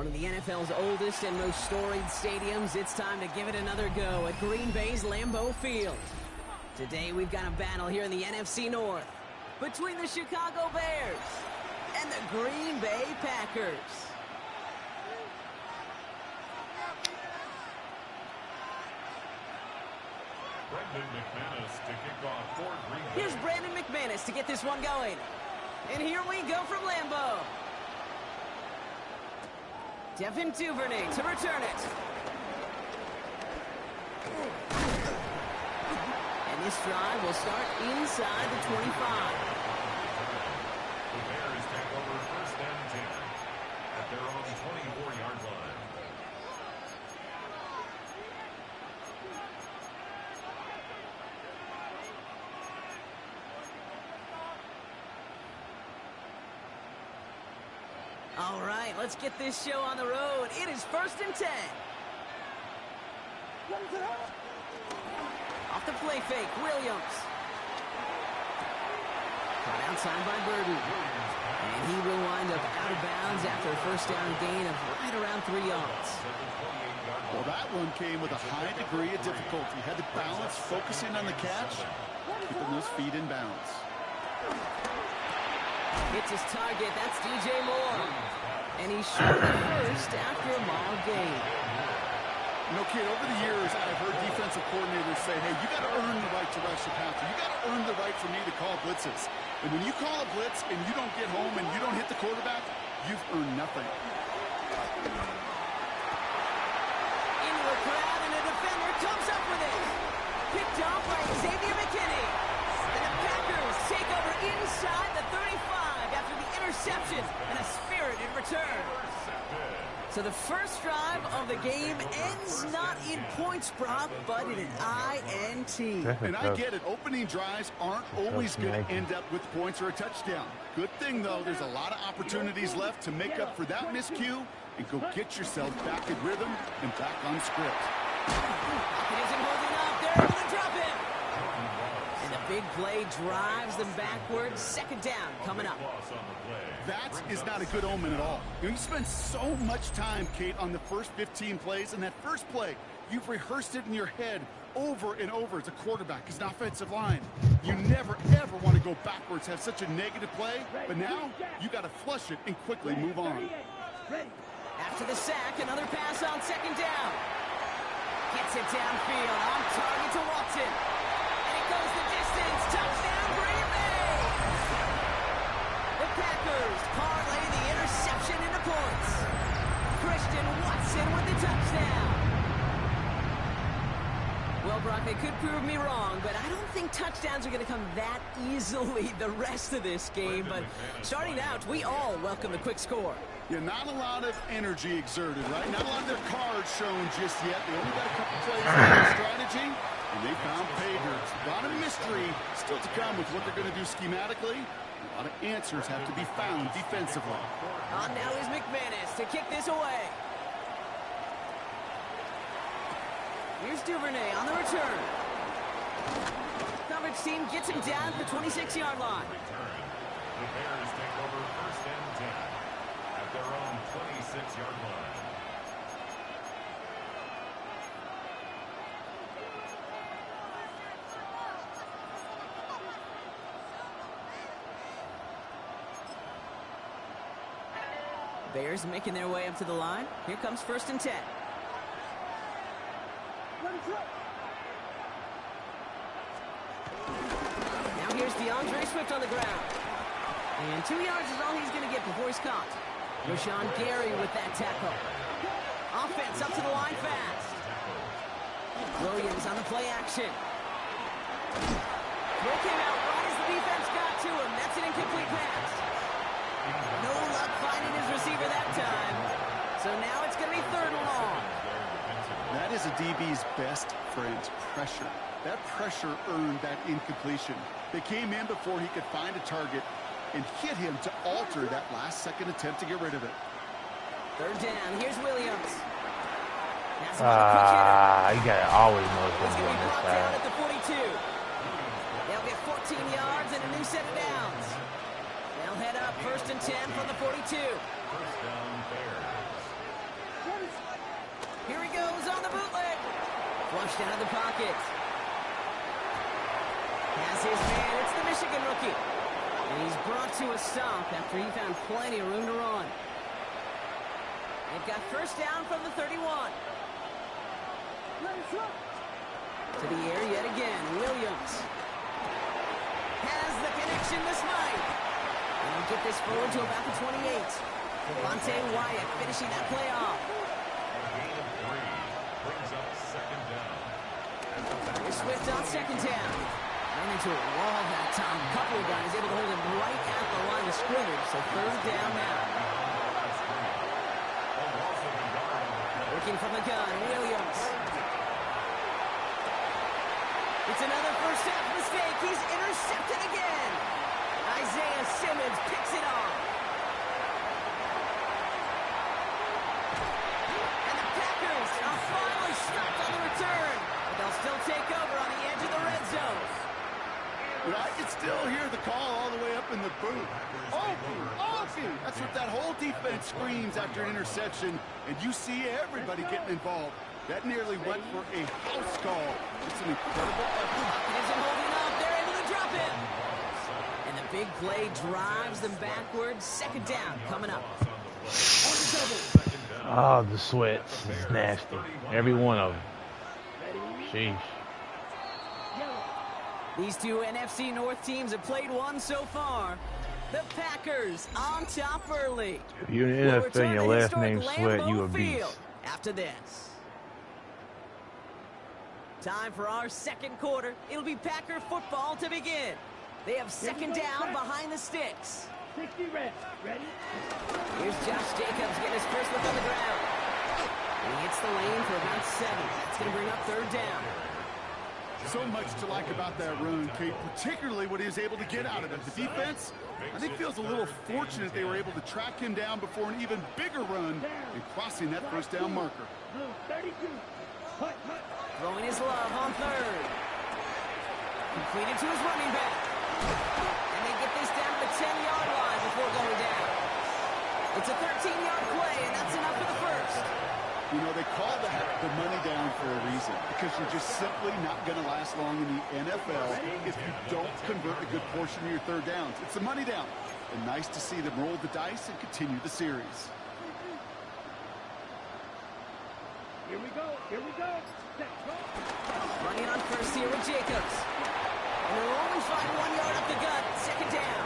One of the NFL's oldest and most storied stadiums, it's time to give it another go at Green Bay's Lambeau Field. Today we've got a battle here in the NFC North between the Chicago Bears and the Green Bay Packers. Here's Brandon McManus to get this one going. And here we go from Lambeau. Devin Duvernay to return it. And this drive will start inside the 25. The Bears take over first and 10 at their own 24-yard line. All right, let's get this show on the road. It is first and 10. Off the play fake, Williams. Caught outside by Burden. And he will wind up out of bounds after a first down gain of right around 3 yards. Well, that one came with a high degree of difficulty. Had to balance, focusing on the catch, keeping those feet in bounds. Hits his target, that's DJ Moore. And he's short the first after a mild gain. You know, kid, over the years, I've heard defensive coordinators say, hey, you got to earn the right to rush the passer. You got to earn the right for me to call blitzes. And when you call a blitz and you don't get home and you don't hit the quarterback, you've earned nothing. Into a crowd, and a defender comes up with it. Picked off by Xavier McKinney. And the Packers take over inside the 35 after the interception and a spirited return. So the first drive of the game ends not in points, Brock, but in an INT. And I get it. Opening drives aren't always going to end up with points or a touchdown. Good thing, though, there's a lot of opportunities left to make up for that miscue and go get yourself back in rhythm and back on script. It isn't holding up. They're able to drop him. And the big play drives them backwards. Second down coming up. That is not a good omen at all. You spend so much time, Kate, on the first 15 plays, and that first play, you've rehearsed it in your head over and over as a quarterback, as an offensive line. You never, ever want to go backwards, have such a negative play, but now you got to flush it and quickly move on. After the sack, another pass on second down. Gets it downfield, on target to Watson. And it goes the distance. Touchdown, Green Bay! The Packers parlay the interception into points. Christian Watson with the touchdown. Well, Brock, they could prove me wrong, but I don't think touchdowns are going to come that easily the rest of this game. But starting out, we all welcome the quick score. Yeah, not a lot of energy exerted, right? Not a lot of their cards shown just yet. They only got a couple plays on their strategy, and they found pay dirt. A lot of mystery still to come with what they're going to do schematically. A lot of answers have to be found defensively. On now is McManus to kick this away. Here's Duvernay on the return. Coverage team gets him down at the 26-yard line. The Bears take over first and 10 at their own 26-yard line. Bears making their way up to the line. Here comes first and 10. Now here's DeAndre Swift on the ground. And 2 yards is all he's going to get before he's caught. Rashawn Gary with that tackle. Offense up to the line fast. Williams on the play action. Throw came out right as the defense got to him. That's an incomplete pass. No luck finding his receiver that time. So now it's going to be third and long. That is a DB's best friend, pressure. That pressure earned that incompletion. They came in before he could find a target and hit him to alter that last-second attempt to get rid of it. Third down. Here's Williams. You gotta always know what's going to be on this down side. at the 42. They'll get 14 yards and a new set of downs. They'll head up first and 10 from the 42. First down, Bears. Flushed out of the pocket. Has his man. It's the Michigan rookie. And he's brought to a stop after he found plenty of room to run. They've got first down from the 31. To the air yet again. Williams has the connection this night. And he'll get this forward to about the 28. Devontae Wyatt finishing that play off. Gain of 3 brings up second down. Here's Swift on second down. Ran into a wall that time. A couple of guys able to hold him right at the line of scrimmage. So third down now. Working from the gun, Williams. It's another first half mistake. He's intercepted again. Isaiah Simmons picks it off. And the Packers are finally stopped on the return. But they'll still take over on the edge of the red zone. But I can still hear the call all the way up in the booth. Offie! That's what that whole defense screams after an interception. And you see everybody getting involved. That nearly went for a house call. It's an incredible effort. Hopkins isn't holding up. They're able to drop him. And the big play drives them backwards. Second down coming up. Oh, the sweat is nasty. Every one of them. Sheesh. These two NFC North teams have played one so far. The Packers on top early. If you're in the NFL and your last name Sweat, you a beast. After this. Time for our second quarter. It'll be Packer football to begin. They have second down behind the sticks. 60 red. Ready? Here's Josh Jacobs getting his first look on the ground. And he hits the lane for about 7. That's going to bring up third down. So much to like about that run, Kate, particularly what he was able to get out of it. The defense, I think, feels a little fortunate they were able to track him down before an even bigger run and crossing that first down marker. 32. Throwing his love on third. Completed to his running back. And they get this down to the 10-yard line before going down. It's a 13-yard play, and that's enough for the first. You know, they call that the money down for a reason, because you're just simply not going to last long in the NFL if you don't convert a good portion of your third downs. It's the money down. And nice to see them roll the dice and continue the series. Here we go. Here we go. Running on first here with Jacobs. And they'll only find 1 yard up the gut. Second down.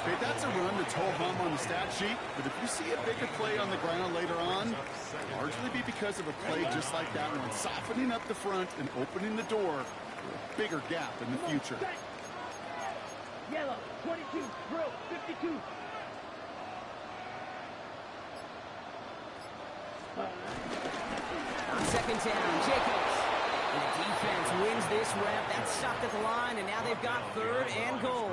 Okay, that's a run that's ho-hum on the stat sheet, but if you see a bigger play on the ground later on, it'll largely be because of a play just like that one, softening up the front and opening the door for a bigger gap in the future. Yellow, 22, drill, 52. On second down, Jacobs. And the defense wins this rep. That's stopped at the line, and now they've got third and goal.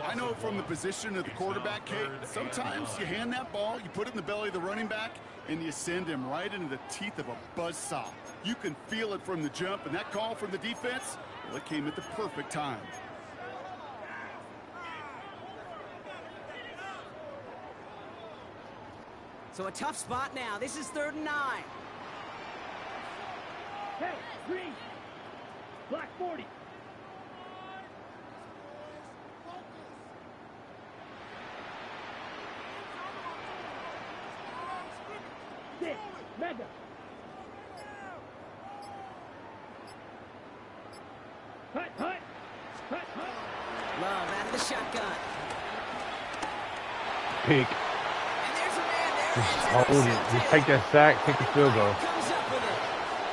I know from the position of the quarterback, Kate, sometimes you hand that ball, you put it in the belly of the running back, and you send him right into the teeth of a buzzsaw. You can feel it from the jump, and that call from the defense, well, it came at the perfect time. So a tough spot now. This is 3rd and 9. Hey, green. Black 40. Six, mega. Hut, hut. Hut, hut. Love out of the shotgun. Pick. And there's a man there. Just hold it. Just take that sack, take the field goal. Comes up with it.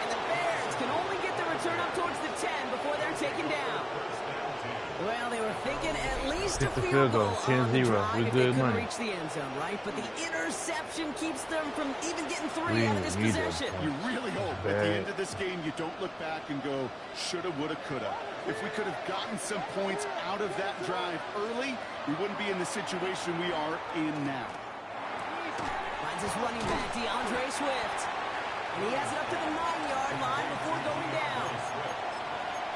And the Bears can only get the return up towards the 10 before they're taken down. Well, they were thinking at least a field goal. 10-0. We good money. Reach the end zone, right? But the interception keeps them from even getting 3 out of this possession. You really hope at the end of this game you don't look back and go, shoulda, woulda, coulda. If we could have gotten some points out of that drive early, we wouldn't be in the situation we are in now. Finds his running back, DeAndre Swift. And he has it up to the 9-yard line before going down.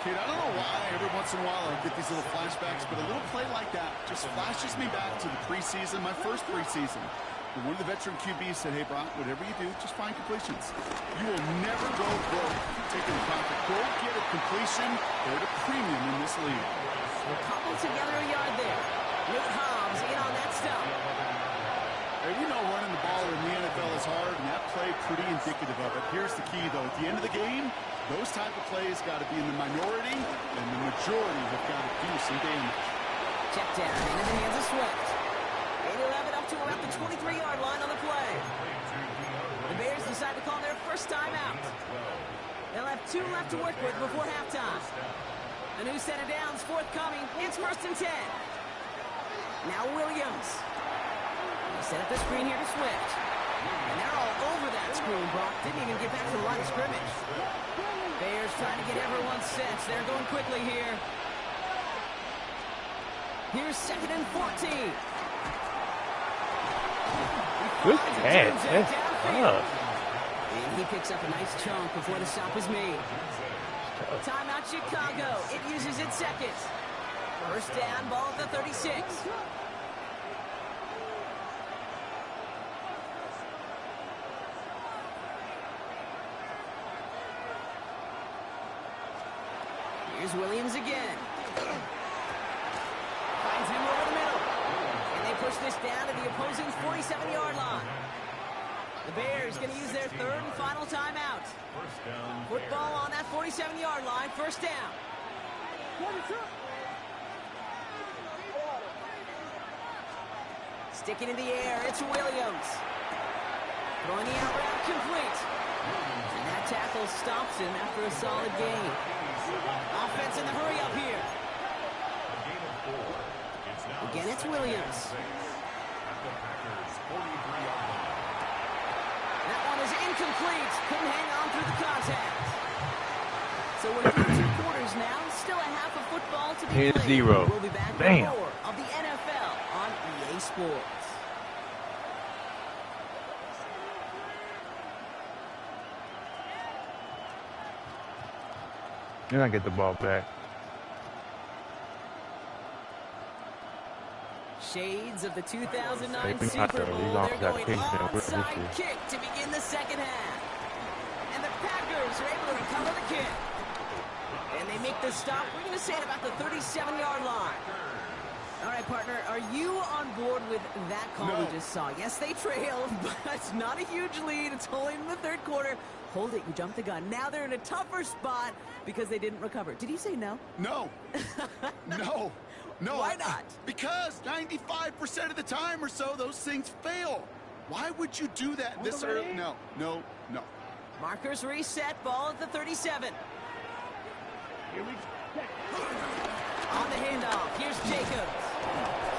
Kid, I don't know why every once in a while I get these little flashbacks, but a little play like that just flashes me back to the preseason, my first preseason. And one of the veteran QBs said, hey, Brock, whatever you do, just find completions. You will never go broke taking the profit. Go get a completion. They're at a premium in this league. We'll cobble together a yard there. Nate Hobbs in on that stop. Hey, we know running the ball in the NFL is hard, and that play pretty indicative of it. Here's the key, though. At the end of the game, those type of plays got to be in the minority, and the majority have got to do some damage. Check down into the hands of Swift. They have it up to around the 23-yard line on the play. The Bears decide to call their first time out. They'll have 2 left to work with before halftime. A new set of downs forthcoming. It's 1st and 10. Now Williams. They set up the screen here to Swift. And they're all over that screen, Brock. Didn't even get back to the line of scrimmage. Bears trying to get everyone set. They're going quickly here. Here's 2nd and 14. Good catch. That's tough. And he picks up a nice chunk before the stop is made. Timeout Chicago. It uses its second. 1st down, ball at the 36. Here's Williams again. Finds him over the middle. And they push this down to the opposing 47-yard line. The Bears going to use their 3rd and final timeout. Football on that 47-yard line. 1st down. Sticking in the air. It's Williams. Throwing the out route complete. And that tackle stops him after a solid gain. Offense in the hurry up here. Again, it's Williams. That one is incomplete. Couldn't hang on through the contact. So we're through 2 quarters now. Still a half of football to be Here's played. 0. We'll be back with Bam. more of the NFL on EA Sports. You're going to get the ball back. Shades of the 2009 Hey, Super Bowl. They're going got onside kick to begin the 2nd half. And the Packers are able to recover the kick. And they make the stop. We're going to say at about the 37-yard line. All right, partner, are you on board with that call No. we just saw? Yes, they trailed, but it's not a huge lead. It's only in the 3rd quarter. Hold it, you jumped the gun. Now they're in a tougher spot because they didn't recover. Did you say no? No. No. No. Why not? Because 95% of the time or so, those things fail. Why would you do that this early? No. No. No. Markers reset, ball at the 37. Here we go. On the handoff, here's Jacobs.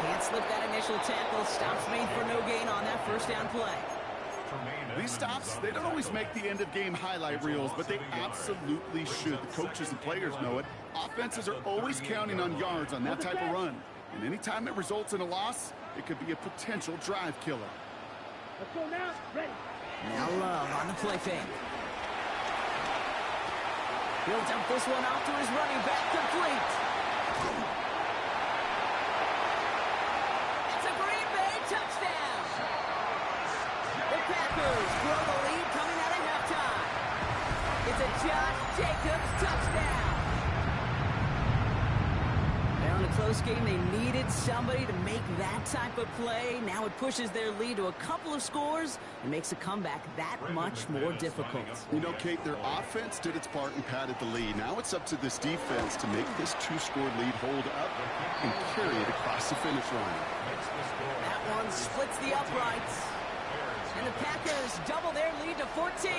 Can't slip that initial tackle. Stops made for no gain on that 1st down play. These stops, they don't always make the end-of-game highlight reels, but they absolutely should. The coaches and players know it. Offenses are always counting on yards on that type of run. And anytime it results in a loss, it could be a potential drive killer. Let's go now. Ready. Now Love on the play fake. He'll dump this one off to his running back, complete. It's a Green Bay touchdown. The Packers grow the lead coming out of halftime. It's a Josh Jacobs touchdown. They're on a close game. They needed somebody to make that type of play. Now it pushes their lead to a couple of scores and makes a comeback that much more difficult. You know, Kate, their offense did its part and padded the lead. Now it's up to this defense to make this 2-score lead hold up and carry it across the finish line. That one splits the uprights. And the Packers double their lead to 14.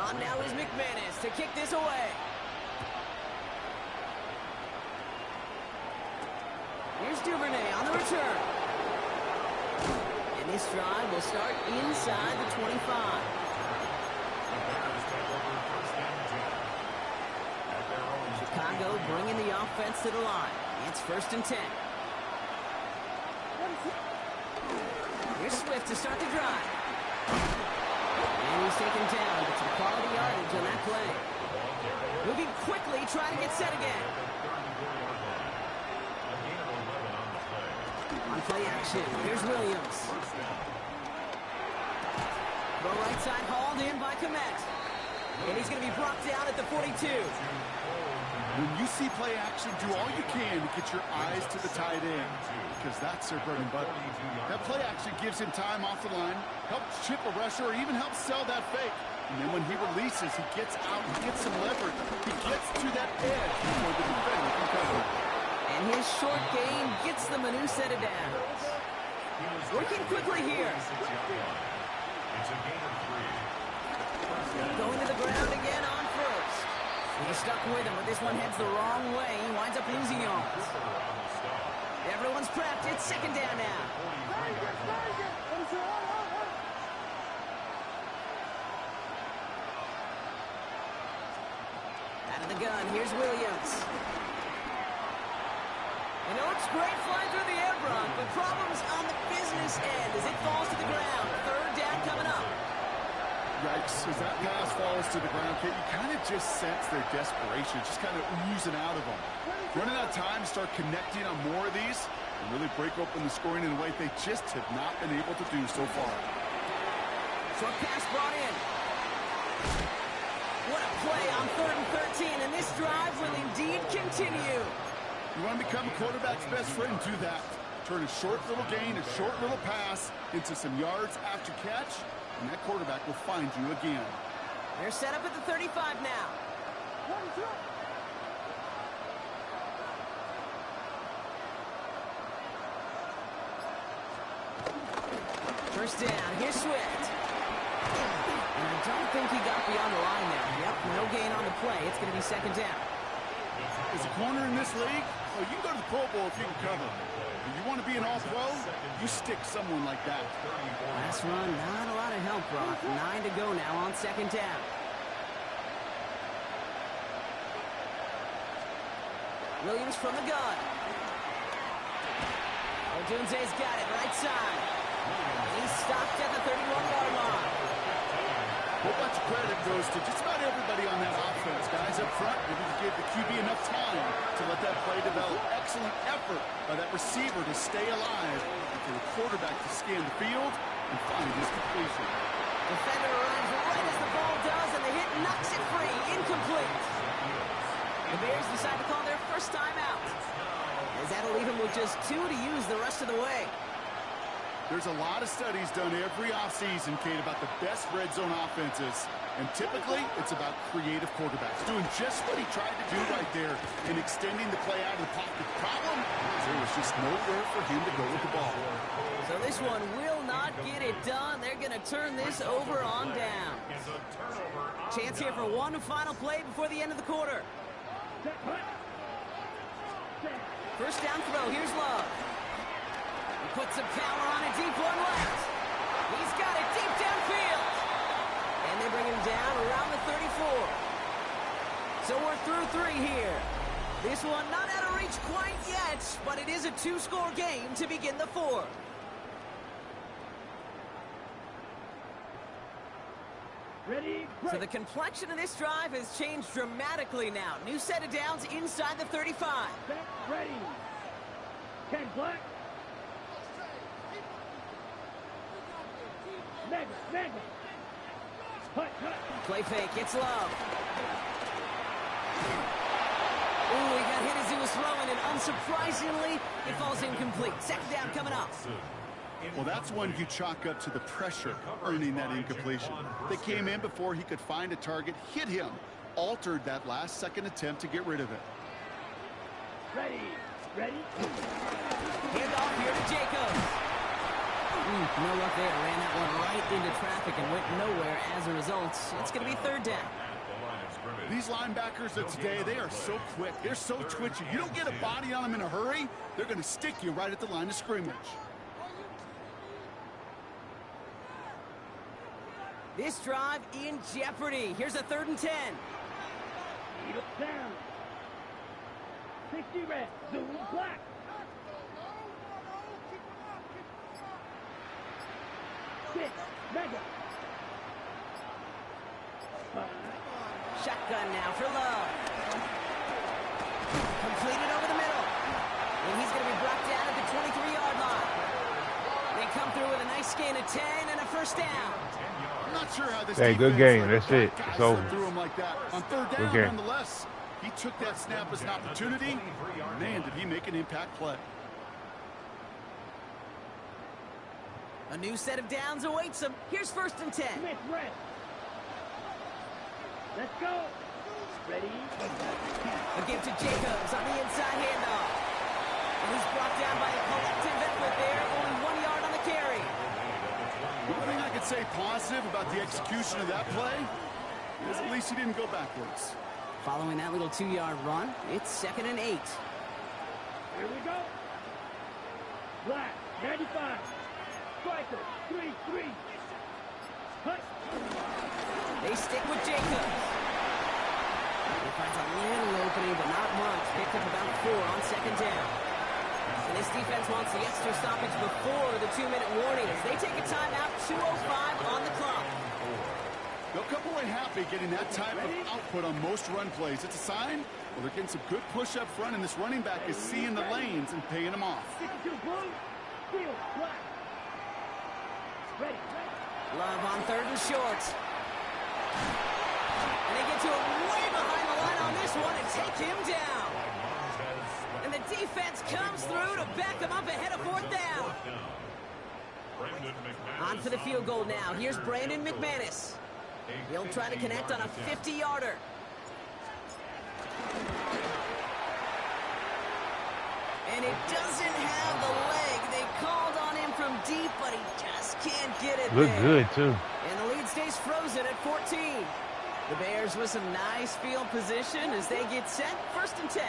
On now is McManus to kick this away. Here's Duvernay on the return. And this drive will start inside the 25. Chicago bringing the offense to the line. It's 1st and 10. Here's Swift to start the drive. And he's taken down, but some quality yardage on that play. Moving quickly, trying to get set again. On Play action. Here's Williams. The right side hauled in by Komet. And he's going to be brought down at the 42. When you see play action, do all you can to get your eyes to the tight end, because that's their bread and butter. That play action gives him time off the line, helps chip a rusher, or even helps sell that fake. And then when he releases, he gets out, he gets some leverage. He gets to that edge before the defender can cover. And his short gain gets them a new set of downs. Working quickly here. It's a gain of 3. Going to the ground again on first. He's stuck with him, but this one heads the wrong way. He winds up losing yards. Everyone's prepped. It's second down now. Out of the gun, here's Williams. You know, it's great flying through the air, Brock, but problems on the business end as it falls to the ground. Third down coming up. Yikes, as that pass falls to the ground, Kate, you kind of just sense their desperation, just kind of oozing out of them. Running out of time to start connecting on more of these and really break open the scoring in a way they just have not been able to do so far. Short pass brought in. What a play on 3rd and 13, and this drive will indeed continue. You want to become a quarterback's best friend, do that. Turn a short little gain, a short little pass into some yards after catch, and that quarterback will find you again. They're set up at the 35 now. First down, here's Swift. And I don't think he got beyond the line there. Yep, no gain on the play. It's going to be second down. As a corner in this league, oh, you can go to the Pro Bowl if you can cover. If you want to be an all-pro, you stick someone like that. Last run, not a lot of help, Brock. 9 to go now on second down. Williams from the gun. Odunze's got it, right side. He's stopped at the 31-yard line. A whole bunch of credit goes to just about everybody on that offense. Guys up front, maybe to give the QB enough time to let that play develop. Excellent effort by that receiver to stay alive and for the quarterback to scan the field and find his completion. Defender arrives right as the ball does, and the hit knocks it free. Incomplete. The Bears decide to call their first timeout, as that'll leave him with just 2 to use the rest of the way. There's a lot of studies done every offseason, Kate, about the best red zone offenses. And typically, it's about creative quarterbacks doing just what he tried to do right there in extending the play out of the pocket. The problem is there was just nowhere for him to go with the ball. So this one will not get it done. They're going to turn this over on down. Chance here for one final play before the end of the quarter. First down throw. Here's Love. He puts some power on it, deep one left. He's got it deep downfield. And they bring him down around the 34. So we're through 3 here. This one not out of reach quite yet, but it is a 2-score game to begin the 4th. Ready, So the complexion of this drive has changed dramatically now. New set of downs inside the 35. set, ready. 10 black. Mega. Hut. Play fake, it's Love. Ooh, he got hit as he was throwing, and unsurprisingly, it falls incomplete. Second down coming up. Well, that's one you chalk up to the pressure earning that incompletion. They came in before he could find a target, hit him, altered that last-second attempt to get rid of it. Ready. Hand off here to Jacobs. No luck there. Ran that one right into traffic and went nowhere as a result. It's going to be third down. These linebackers of today, they are so quick. They're so twitchy. You don't get a body on them in a hurry, they're going to stick you right at the line of scrimmage. This drive in jeopardy. Here's a 3rd and 10. Eagle down. 60 red. Zoom black. Six. Mega. Shotgun now for Love. Completed over the middle. And he's going to be brought down at the 23-yard line. come through with a nice gain of 10 and a first down. I'm not sure how this Hey, good defense game. let That's that it. guy It's slip over. through him like that. On third Good down, game. nonetheless, he took that snap as an opportunity. Man, did he make an impact play. A new set of downs awaits him. Here's 1st and 10. Smith, rest. Let's go. Ready? A give to Jacobs on the inside handoff. And he's brought down by a collective effort there. Only 1 yard on the carry. One thing I could say positive about the execution of that play is at least he didn't go backwards. Following that little 2-yard run, it's 2nd and 8. Here we go. Black, 95. Striker, 3-3. Cut. They stick with Jacobs. He finds a little opening, but not much. Picked up about 4 on 2nd down. And this defense wants the extra stoppage before the 2-minute warning as they take a timeout, 2:05 on the clock. They'll come away happy getting that type of output on most run plays. It's a sign, well, they're getting some good push up front, and this running back is seeing the lanes and paying them off. 62 blue. Field, black. Ready. Love on 3rd and short. And they get to him way behind the line on this one and take him down. And the defense comes through to back him up ahead of 4th down. On for the field goal now. Here's Brandon McManus. He'll try to connect on a 50-yarder. And it doesn't have the leg. They called on him from deep, but he just can't get it Look there. good, too. And the lead stays frozen at 14. The Bears with some nice field position as they get set. 1st and 10.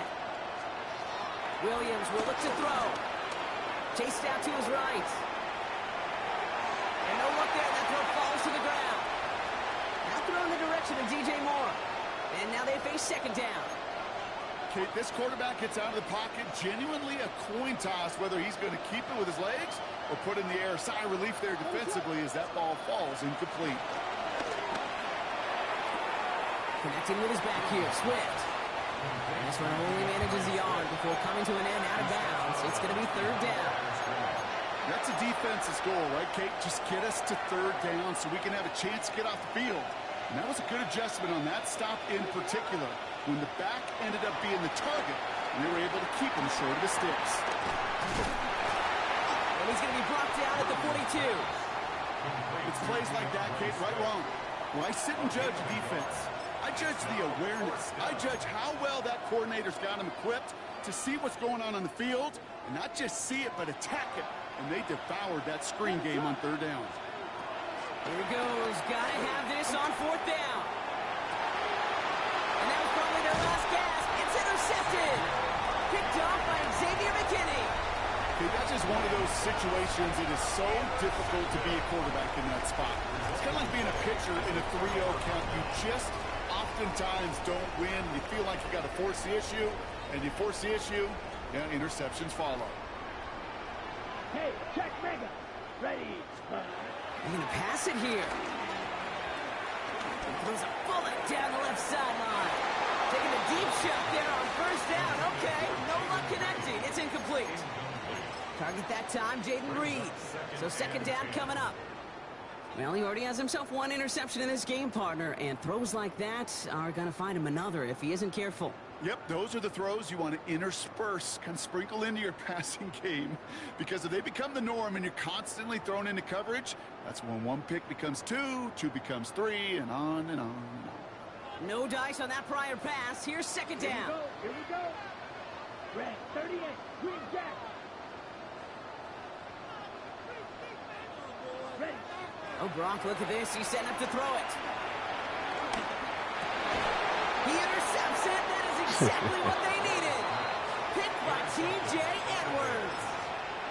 Williams will look to throw. Chased out to his right. And no look there. That throw falls to the ground. Now throw in the direction of DJ Moore. And now they face 2nd down. Kate, this quarterback gets out of the pocket, genuinely a coin toss whether he's going to keep it with his legs or put in the air. Sigh of relief there defensively as that ball falls incomplete. Connecting with his back here, Swift. And this one only manages a yard before coming to an end out of bounds. It's going to be 3rd down. That's a defense's goal, right, Kate? Just get us to 3rd down so we can have a chance to get off the field. And that was a good adjustment on that stop in particular, when the back ended up being the target, and they were able to keep him short of the sticks. And he's going to be brought down at the 42. It's plays like that, Kate, right wrong. When I sit and judge defense, I judge the awareness. I judge how well that coordinator's got him equipped to see what's going on the field, and not just see it, but attack it. And they devoured that screen game on 3rd down. Here he goes. Gotta have this on 4th down. And that was probably their last gasp. It's intercepted. Picked off by Xavier McKinney. Okay, that's just one of those situations. It is so difficult to be a quarterback in that spot. It's kind of like being a pitcher in a 3-0 count. You just oftentimes don't win. You feel like you got to force the issue, and you force the issue, and interceptions follow. Hey, check mega. Ready. They're going to pass it here. He throws a bullet down the left sideline. Taking a deep shot there on 1st down. Okay, no luck connecting. It's incomplete. Target that time, Jaden Reed. So 2nd down coming up. Well, he already has himself 1 interception in this game, partner, and throws like that are going to find him another if he isn't careful. Yep, those are the throws you want to intersperse, kind of sprinkle into your passing game. Because if they become the norm and you're constantly thrown into coverage, that's when 1 pick becomes 2, 2 becomes 3, and on and on and on. No dice on that prior pass. Here's 2nd down. Here we go. Red, 38, green jack. Ready. Oh, Gronk, look at this. He's setting up to throw it. He intercepts it. That is exactly what they needed. Picked by T.J. Edwards.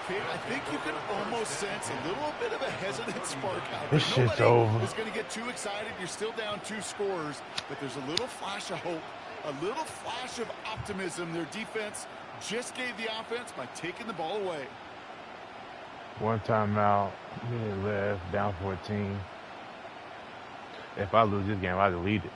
Kate, I think you can almost sense a little bit of a hesitant spark out there. This shit's Nobody over. is going to get too excited. You're still down 2 scores, but there's a little flash of hope, a little flash of optimism. Their defense just gave the offense by taking the ball away. 1 timeout, minute left, down 14. If I lose this game, I delete it.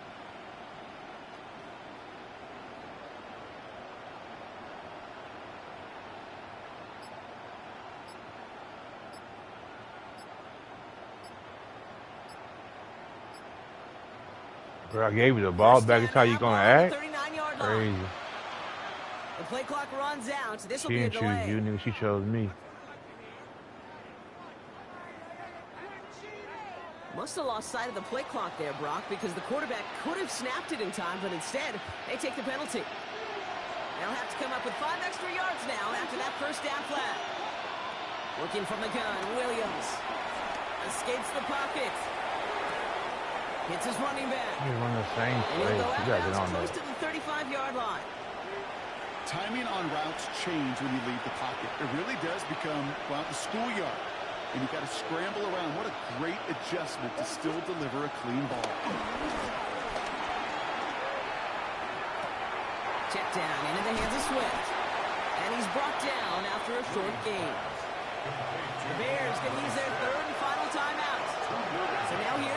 Bro, I gave you the ball back. That's how you gonna act? 39-yard line. Crazy. The play clock runs out. So this will She be a didn't choose delay. you, nigga. She chose me. Must have lost sight of the play clock there, Brock, because the quarterback could have snapped it in time, but instead, they take the penalty. They'll have to come up with 5 extra yards now after that first down flat. Looking from the gun, Williams. Escapes the pocket. Hits his running back. You run the same And play. he'll go You gotta get out on close that. to the 35-yard line. Timing on routes change when you leave the pocket. It really does become, well, the schoolyard. And you got to scramble around. What a great adjustment to still deliver a clean ball. Check down into the hands of Swift. And he's brought down after a short gain. The Bears can use their third and final timeout. So now here